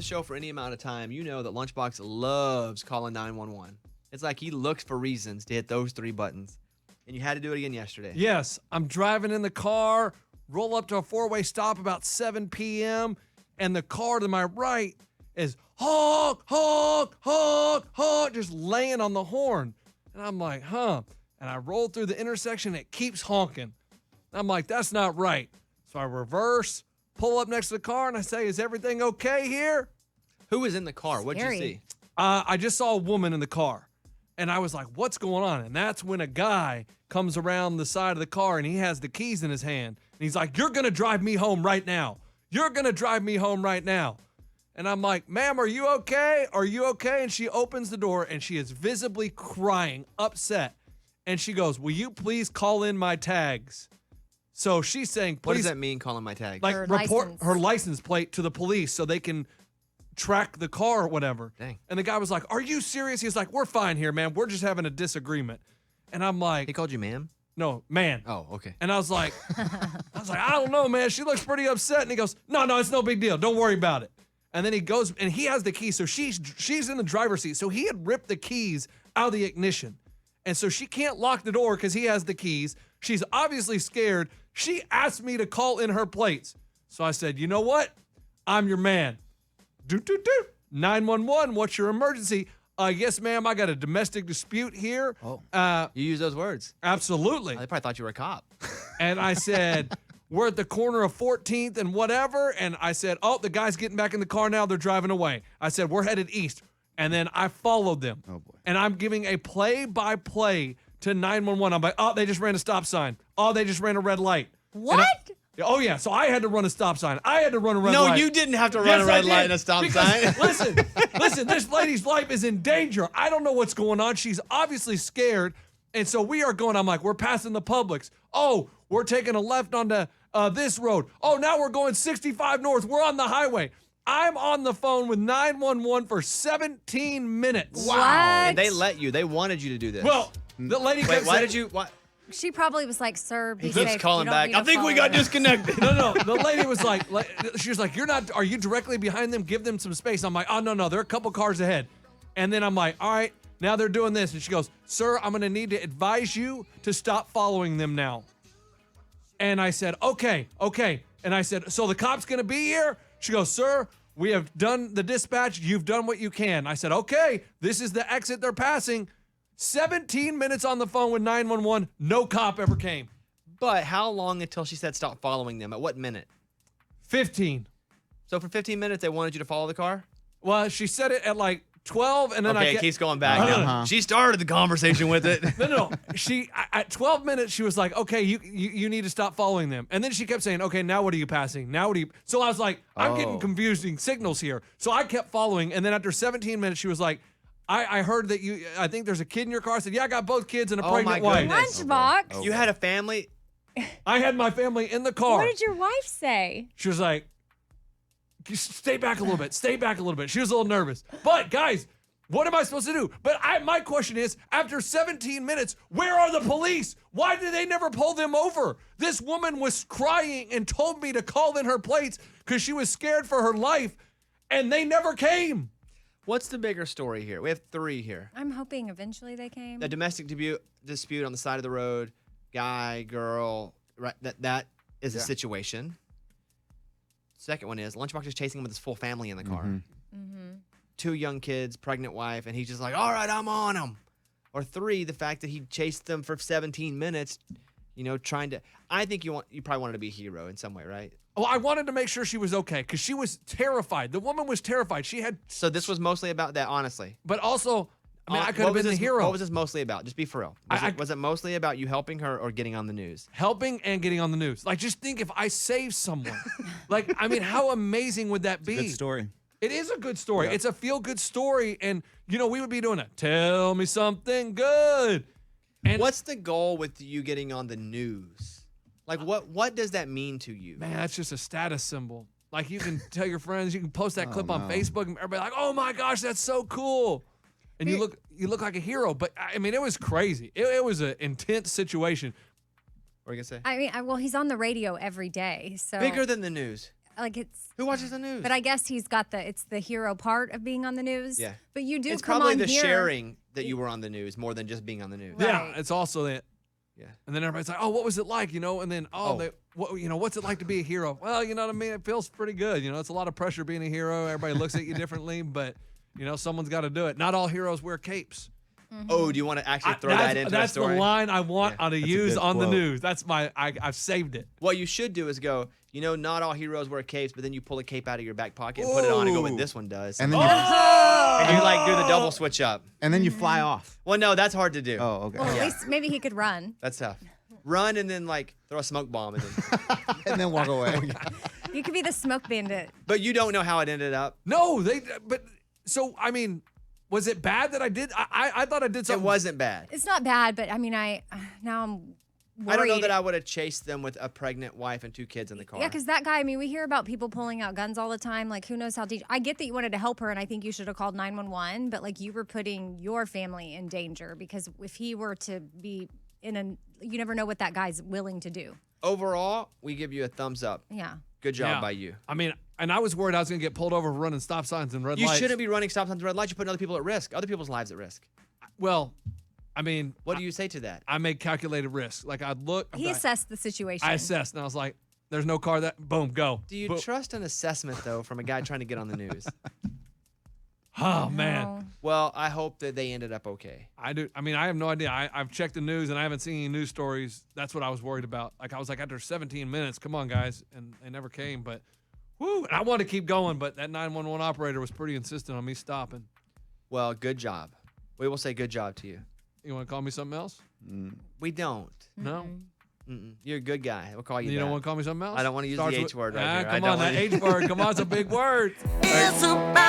show for any amount of time, you know that Lunchbox loves calling 911. It's like he looks for reasons to hit those 3 buttons. And you had to do it again yesterday. Yes, I'm driving in the car, roll up to a 4-way stop about 7 p.m., and the car to my right is honk, honk, honk, honk, just laying on the horn. And I'm like, huh. And I roll through the intersection, it keeps honking. I'm like, that's not right. So I reverse, pull up next to the car, and I say, is everything okay here? Who was in the car? What'd you see? I just saw a woman in the car. And I was like, what's going on? And that's when a guy comes around the side of the car, and he has the keys in his hand. And he's like, you're going to drive me home right now. You're going to drive me home right now. And I'm like, ma'am, are you okay? Are you okay? And she opens the door, and she is visibly crying, upset. And she goes, will you please call in my tags? So she's saying, please. What does that mean, calling my tags? Like, report her license plate to the police so they can track the car or whatever. Dang. And the guy was like, are you serious? He's like, we're fine here, man. We're just having a disagreement. And I'm like. He called you ma'am? No, man. Oh, okay. And I was like, I don't know, man. She looks pretty upset. And he goes, no, it's no big deal. Don't worry about it. And then he goes, and he has the keys. So she's in the driver's seat. So he had ripped the keys out of the ignition. And so she can't lock the door because he has the keys. She's obviously scared. She asked me to call in her plates. So I said, you know what? I'm your man. 911, what's your emergency? Yes, ma'am, I got a domestic dispute here. Oh, you use those words. Absolutely. They probably thought you were a cop. And I said, we're at the corner of 14th and whatever. And I said, oh, the guy's getting back in the car now. They're driving away. I said, we're headed east. And then I followed them. Oh, boy. And I'm giving a play-by-play to 911. I'm like, oh, they just ran a stop sign. Oh, they just ran a red light. What? Oh, yeah. So I had to run a stop sign. I had to run a red light. No, you didn't have to run a red light and a stop sign. Listen, this lady's life is in danger. I don't know what's going on. She's obviously scared. And so we are going, I'm like, we're passing the Publix. Oh, we're taking a left onto this road. Oh, now we're going 65 north. We're on the highway. I'm on the phone with 911 for 17 minutes. Wow. And they let you. They wanted you to do this. Well, the lady kept saying, She probably was like, sir, be He keeps safe. calling You don't back. need to I think we follow got them." disconnected. No. The lady was like, she was like, are you directly behind them? Give them some space. I'm like, oh, no. They're a couple cars ahead. And then I'm like, all right, now they're doing this. And she goes, sir, I'm going to need to advise you to stop following them now. And I said, okay. And I said, so the cop's going to be here? She goes, sir, we have done the dispatch. You've done what you can. I said, okay, this is the exit they're passing. 17 minutes on the phone with 911. No cop ever came. But how long until she said stop following them? At what minute? 15. So for 15 minutes, they wanted you to follow the car? Well, she said it at like 12, and then it keeps going back now. She started the conversation with it. No. She at 12 minutes, she was like, okay, you need to stop following them. And then she kept saying, okay, now what are you passing? Now what are you? So I was like, I'm getting confusing signals here. So I kept following. And then after 17 minutes, she was like, I heard that I think there's a kid in your car. I said, yeah, I got both kids and a pregnant wife. Lunchbox. You had a family? I had my family in the car. What did your wife say? She was like, stay back a little bit. Stay back a little bit. She was a little nervous. But guys, what am I supposed to do? But my question is, after 17 minutes, where are the police? Why did they never pull them over? This woman was crying and told me to call in her plates because she was scared for her life, and they never came. What's the bigger story here? We have 3 here. I'm hoping eventually they came. The domestic dispute on the side of the road, guy, girl, right? That is a situation. Second one is Lunchbox is chasing him with his full family in the car. Mm-hmm. 2 young kids, pregnant wife, and he's just like, all right, I'm on him. Or 3, the fact that he chased them for 17 minutes, trying to. I think you probably wanted to be a hero in some way, right? Oh, I wanted to make sure she was okay because she was terrified. The woman was terrified. So this was mostly about that, honestly. But also, I could have been the hero. What was this mostly about? Just be for real. Was it mostly about you helping her or getting on the news? Helping and getting on the news. Like, just think if I saved someone. How amazing would that be? Good story. It is a good story. Yeah. It's a feel-good story. And, we would be doing it. Tell me something good. And what's the goal with you getting on the news? Like, what does that mean to you? Man, that's just a status symbol. Like, you can tell your friends, you can post that clip on Facebook, and everybody like, oh my gosh, that's so cool. And you look like a hero. But it was crazy. It was an intense situation. What are you gonna say? Well, he's on the radio every day, so Bigger than the news. like it's. Who watches the news? But I guess he's got it's the hero part of being on the news. Yeah. But you do it's come probably on the here. sharing that you were on the news more than just being on the news. Yeah, Right. it's also that. Yeah. And then everybody's like, "Oh, what was it like?" You know, and then, what's it like to be a hero? Well, you know what I mean. It feels pretty good. You know, it's a lot of pressure being a hero. Everybody looks at you differently, but you know, someo's got to do it. Not all heroes wear capes. Oh, do you want to actually throw that into a That's story? the line I want to a use good on the quote. news. That's I've saved it. What you should do is go, not all heroes wear capes, but then you pull a cape out of your back pocket and put it on and go, what Ooh. this one does. And then And you like do the double switch up. you fly off. Well, no, that's hard to do. Oh, okay. Well, at least maybe he could run. That's tough. Run and then like throw a smoke bomb and then. And then walk away. You could be the smoke bandit. But you don't know how it ended up. No, I mean, was it bad that I did? I thought I did It something. wasn't bad. It's not bad, but I mean, now I'm worried. I don't know that I would have chased them with a pregnant wife and 2 kids in the car. Yeah, because that guy, I mean, we hear about people pulling out guns all the time. Like, who knows how deep. I get that you wanted to help her, and I think you should have called 911, but like you were putting your family in danger because if he were to be you never know what that guy's willing to do. Overall, we give you a thumbs up. Yeah. Good job Yeah. by you. I mean, and I was worried I was going to get pulled over for running stop signs and red You lights. shouldn't be running stop signs and red lights. You're putting other people at risk, other people's lives at risk. Well, I mean, What do you say to that? I made calculated risks. Like I'd look. He assessed the situation. I assessed, and I was like, "There's no car that. Boom, go." Do you Boom. trust an assessment, though, from a guy trying to get on the news? Oh man, No. Well, I hope that they ended up okay. I do. I mean, I have no idea. I've checked the news and I haven't seen any news stories. That's what I was worried about. Like I was like, after 17 minutes, come on, guys, and they never came. But, whoo, and I wanted to keep going, but that 911 operator was pretty insistent on me stopping. Well, good job. We will say good job to you. You want to call me something else? We don't. No. Mm-mm. You're a good guy. We'll call you You that. don't want to call me something else? I don't want to use the H word right here. I Come don't on, wanna- that H word. Come on, it's a big word. It's about